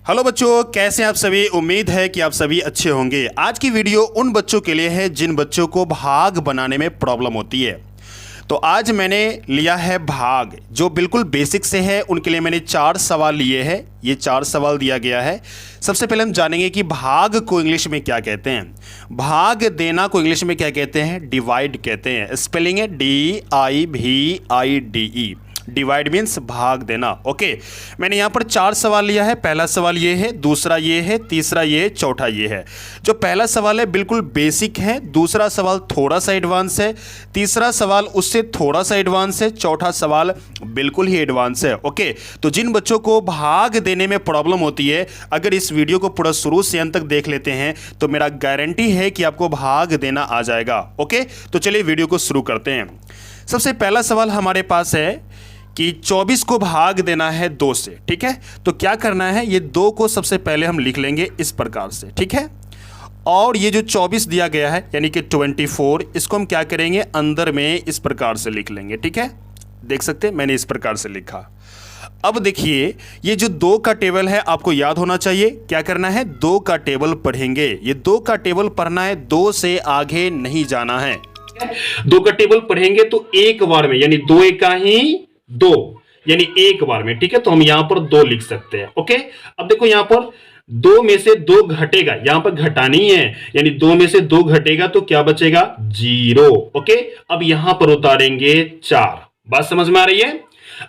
Hello बच्चों, कैसे हैं आप सभी। उम्मीद है कि आप सभी अच्छे होंगे। आज की वीडियो उन बच्चों के लिए है जिन बच्चों को भाग बनाने में प्रॉब्लम होती है। तो आज मैंने लिया है भाग, जो बिल्कुल बेसिक से है। उनके लिए मैंने 4 सवाल लिए हैं। ये 4 सवाल दिया गया है। सबसे पहले हम जानेंगे कि भाग को इंग्लिश में क्या कहते हैं। भाग देना को इंग्लिश में क्या कहते हैं? डिवाइड कहते हैं। स्पेलिंग है DIVIDE। डिवाइड मीन्स भाग देना। ओके, मैंने यहाँ पर 4 सवाल लिया है। पहला सवाल ये है, दूसरा ये है, तीसरा ये है, चौथा ये है। जो पहला सवाल है बिल्कुल बेसिक है, दूसरा सवाल थोड़ा सा एडवांस है, तीसरा सवाल उससे थोड़ा सा एडवांस है, चौथा सवाल बिल्कुल ही एडवांस है। ओके, तो जिन बच्चों को भाग देने में प्रॉब्लम होती है, अगर इस वीडियो को पूरा शुरू से अंत तक देख लेते हैं तो मेरा गारंटी है कि आपको भाग देना आ जाएगा। ओके, तो चलिए वीडियो को शुरू करते हैं। सबसे पहला सवाल हमारे पास है कि 24 को भाग देना है 2 से। ठीक है, तो क्या करना है, ये 2 को सबसे पहले हम लिख लेंगे इस प्रकार से। ठीक है, और ये जो 24 दिया गया है यानी कि 24, इसको हम क्या करेंगे, अंदर में इस प्रकार से लिख लेंगे। ठीक है, देख सकते हैं मैंने इस प्रकार से लिखा। अब देखिए, ये जो 2 का टेबल है आपको याद होना चाहिए। क्या करना है, 2 का टेबल पढ़ेंगे। ये 2 का टेबल पढ़ना है, 2 से आगे नहीं जाना है। 2 का टेबल पढ़ेंगे तो एक बार में, यानी 2 एका ही 2, यानी एक बार में। ठीक है, तो हम यहां पर 2 लिख सकते हैं। ओके, अब देखो यहां पर 2 में से 2 घटेगा, यहां पर घटानी है, यानी 2 में से 2 घटेगा तो क्या बचेगा, 0। ओके, अब यहां पर उतारेंगे 4। बात समझ में आ रही है।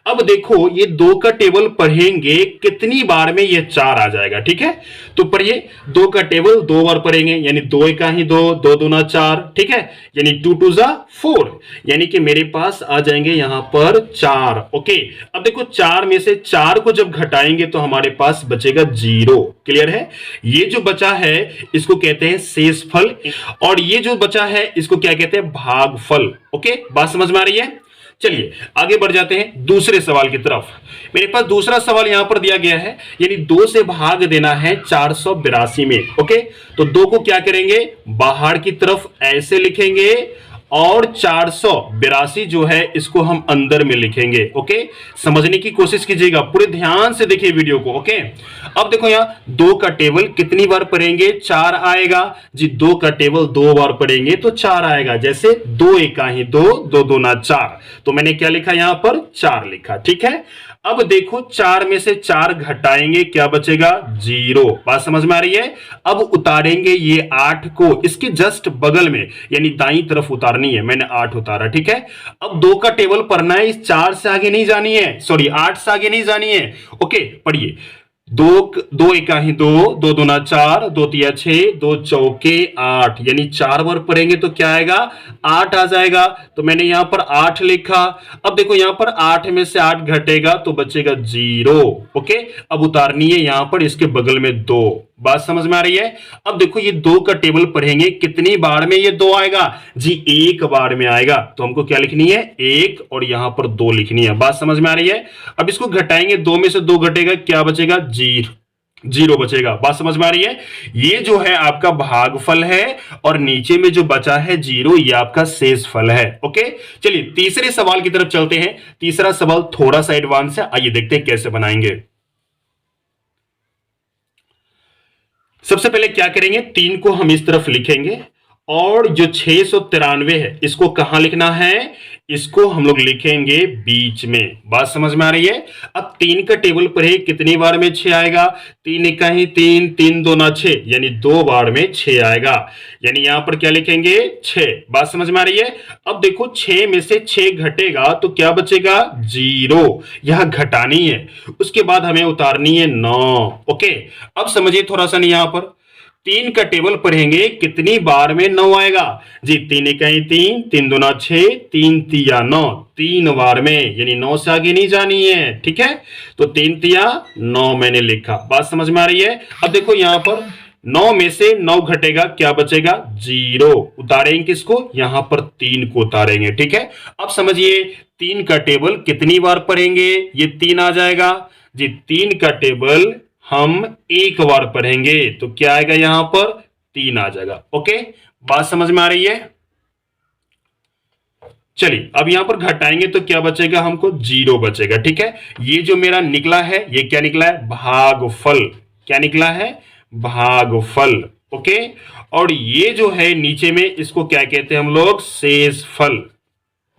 अब देखो ये 2 का टेबल पढ़ेंगे, कितनी बार में ये 4 आ जाएगा। ठीक है, तो पढ़िए, 2 का टेबल 2 बार पढ़ेंगे, यानी 2 एका ही 2, 2 दूना 4। ठीक है, यानी 2 टू जा 4, यानी कि मेरे पास आ जाएंगे यहां पर 4। ओके, अब देखो 4 में से 4 को जब घटाएंगे तो हमारे पास बचेगा 0। क्लियर है। ये जो बचा है इसको कहते हैं शेषफल, और ये जो बचा है इसको क्या कहते हैं, भागफल। ओके, बात समझ में आ रही है। चलिए आगे बढ़ जाते हैं दूसरे सवाल की तरफ। मेरे पास दूसरा सवाल यहां पर दिया गया है, यानी 2 से भाग देना है 482 में। ओके, तो 2 को क्या करेंगे, बाहर की तरफ ऐसे लिखेंगे, और 482 जो है इसको हम अंदर में लिखेंगे। ओके, समझने की कोशिश कीजिएगा, पूरे ध्यान से देखिए वीडियो को। ओके, अब देखो यहां 2 का टेबल कितनी बार पढ़ेंगे, 4 आएगा जी। 2 का टेबल 2 बार पढ़ेंगे तो 4 आएगा, जैसे 2 एका ही 2, 2 दूना 4। तो मैंने क्या लिखा यहां पर, 4 लिखा। ठीक है, अब देखो 4 में से 4 घटाएंगे, क्या बचेगा, 0। बात समझ में आ रही है। अब उतारेंगे ये 8 को इसके जस्ट बगल में, यानी दाईं तरफ उतारनी है। मैंने 8 उतारा। ठीक है, अब 2 का टेबल पढ़ना है, इस 4 से आगे नहीं जानी है, सॉरी 8 से आगे नहीं जानी है। ओके, पढ़िए, 2 एका ही 2, 2 दूना 4, 2 तिया 6, 2 चौके 8, यानी 4 बार पढ़ेंगे तो क्या आएगा, 8 आ जाएगा। तो मैंने यहां पर 8 लिखा। अब देखो यहां पर 8 में से 8 घटेगा तो बचेगा 0। ओके, अब उतारनी है यहां पर इसके बगल में 2। बात समझ में आ रही है। अब देखो ये 2 का टेबल पढ़ेंगे, कितनी बार में ये 2 आएगा जी, एक बार में आएगा। तो हमको क्या लिखनी है, 1, और यहां पर 2 लिखनी है। बात समझ में आ रही है। अब इसको घटाएंगे, 2 में से 2 घटेगा, क्या बचेगा, 0 बचेगा। बात समझ में आ रही है। ये जो है आपका भागफल है, और नीचे में जो बचा है 0, ये आपका शेषफल है। ओके, चलिए तीसरे सवाल की तरफ चलते हैं। तीसरा सवाल थोड़ा सा एडवांस है, आइए देखते हैं कैसे बनाएंगे। सबसे पहले क्या करेंगे, 3 को हम इस तरफ लिखेंगे, और जो 693 है इसको कहां लिखना है, इसको हम लोग लिखेंगे बीच में। बात समझ में आ रही है। अब 3 का टेबल पढ़े, कितनी बार में 6 आएगा, 3 एका ही 3, 3 दूना 6, यानी 2 बार में 6 आएगा, यानी यहां पर क्या लिखेंगे, 6। बात समझ में आ रही है। अब देखो 6 में से 6 घटेगा तो क्या बचेगा, 0। यह घटानी है, उसके बाद हमें उतारनी है 9। ओके, अब समझिए थोड़ा सा, नहीं यहां पर 3 का टेबल पढ़ेंगे, कितनी बार में 9 आएगा जी, 3 एका ही 3, 3 दूना 6, 3 तिया 9, 3 बार में, यानी 9 से आगे नहीं जानी है। ठीक है, तो 3 तिया 9 मैंने लिखा। बात समझ में आ रही है। अब देखो यहां पर 9 में से 9 घटेगा, क्या बचेगा, 0। उतारेंगे किसको, यहां पर 3 को उतारेंगे। ठीक है, अब समझिए 3 का टेबल कितनी बार पढ़ेंगे, ये 3 आ जाएगा जी। 3 का टेबल हम एक बार पढ़ेंगे तो क्या आएगा, यहां पर 3 आ जाएगा। ओके, बात समझ में आ रही है। चलिए अब यहां पर घटाएंगे तो क्या बचेगा, हमको 0 बचेगा। ठीक है, ये जो मेरा निकला है ये क्या निकला है, भागफल। क्या निकला है? भागफल। ओके, और ये जो है नीचे में इसको क्या कहते हैं हम लोग? शेषफल।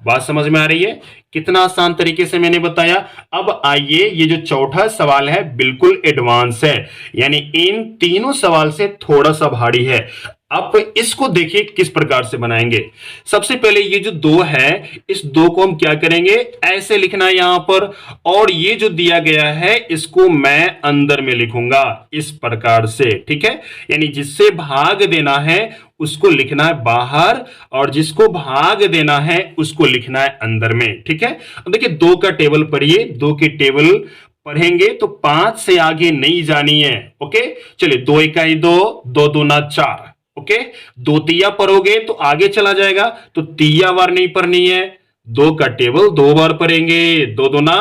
बात समझ में आ रही है? कितना आसान तरीके से मैंने बताया। अब आइए, ये जो चौथा सवाल है बिल्कुल एडवांस है, यानी इन तीनों सवाल से थोड़ा सा भारी है। अब इसको देखिए किस प्रकार से बनाएंगे। सबसे पहले ये जो दो है, इस दो को हम क्या करेंगे? ऐसे लिखना है यहां पर, और ये जो दिया गया है इसको मैं अंदर में लिखूंगा इस प्रकार से, ठीक है। यानी जिससे भाग देना है उसको लिखना है बाहर, और जिसको भाग देना है उसको लिखना है अंदर में, ठीक है। अब देखिए दो का टेबल पढ़िए, दो की टेबल पढ़ेंगे तो 5 से आगे नहीं जानी है। ओके, चलिए, 2 इकाई 2, 2 दूना 4। ओके, दो तिया पढ़ोगे तो आगे चला जाएगा, तो तिया बार नहीं पढ़नी है। 2 का टेबल 2 बार पढ़ेंगे, 2 दूना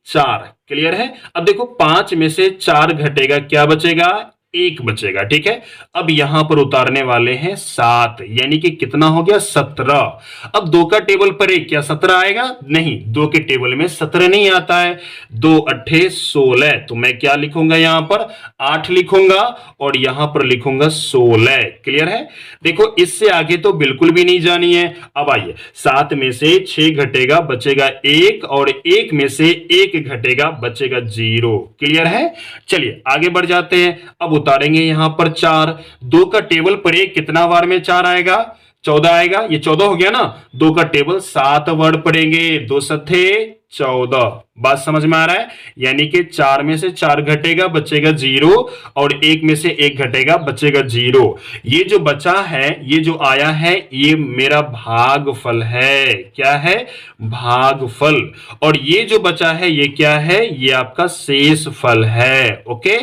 4। क्लियर है? अब देखो 5 में से 4 घटेगा, क्या बचेगा? 1 बचेगा, ठीक है। अब यहां पर उतारने वाले हैं 7, यानी कि कितना हो गया? 17। अब 2 का टेबल पर एक, क्या 17 आएगा? नहीं, 2 के टेबल में 17 नहीं आता है। 2 अट्ठे 16, तो मैं क्या लिखूंगा यहां पर? 8 लिखूंगा, और यहां पर लिखूंगा 16। क्लियर है? देखो इससे आगे तो बिल्कुल भी नहीं जानी है। अब आइए, 7 में से 6 घटेगा, बचेगा 1, और 1 में से 1 घटेगा, बचेगा 0। क्लियर है? चलिए आगे बढ़ जाते हैं। अब उतारेंगे यहां पर 4। 2 का टेबल पर एक, कितना बार में 4 आएगा? 14 आएगा। ये 14 हो गया ना। 2 का टेबल 7 वर्ड पढ़ेंगे, 2 सत्थे 14। बात समझ में आ रहा है? यानी कि 4 में से 4 घटेगा, बचेगा 0, और 1 में से 1 घटेगा, बचेगा 0। ये जो बचा है, ये जो आया है, ये मेरा भागफल है। क्या है? भागफल। और ये जो बचा है, ये क्या है? ये आपका शेषफल है। ओके,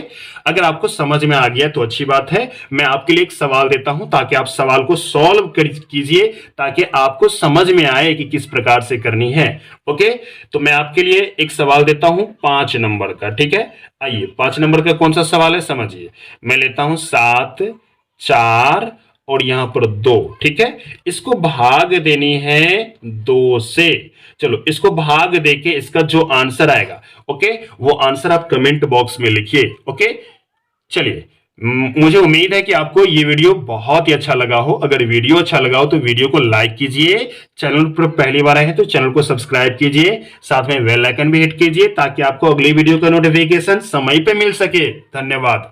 अगर आपको समझ में आ गया तो अच्छी बात है। मैं आपके लिए एक सवाल देता हूं ताकि आप सवाल को सॉल्व कीजिए, ताकि आपको समझ में आए कि किस प्रकार से करनी है। ओके, तो मैं आपके लिए एक सवाल देता हूं 5 नंबर का, ठीक है। आइए, 5 नंबर का कौन सा सवाल है समझिए। मैं लेता हूं 7, 4 और यहां पर 2, ठीक है। इसको भाग देनी है 2 से। चलो, इसको भाग देके इसका जो आंसर आएगा, ओके, वो आंसर आप कमेंट बॉक्स में लिखिए। ओके, चलिए, मुझे उम्मीद है कि आपको ये वीडियो बहुत ही अच्छा लगा हो। अगर वीडियो अच्छा लगा हो तो वीडियो को लाइक कीजिए, चैनल पर पहली बार आए हैं तो चैनल को सब्सक्राइब कीजिए, साथ में बेल आइकन भी हिट कीजिए ताकि आपको अगली वीडियो का नोटिफिकेशन समय पे मिल सके। धन्यवाद।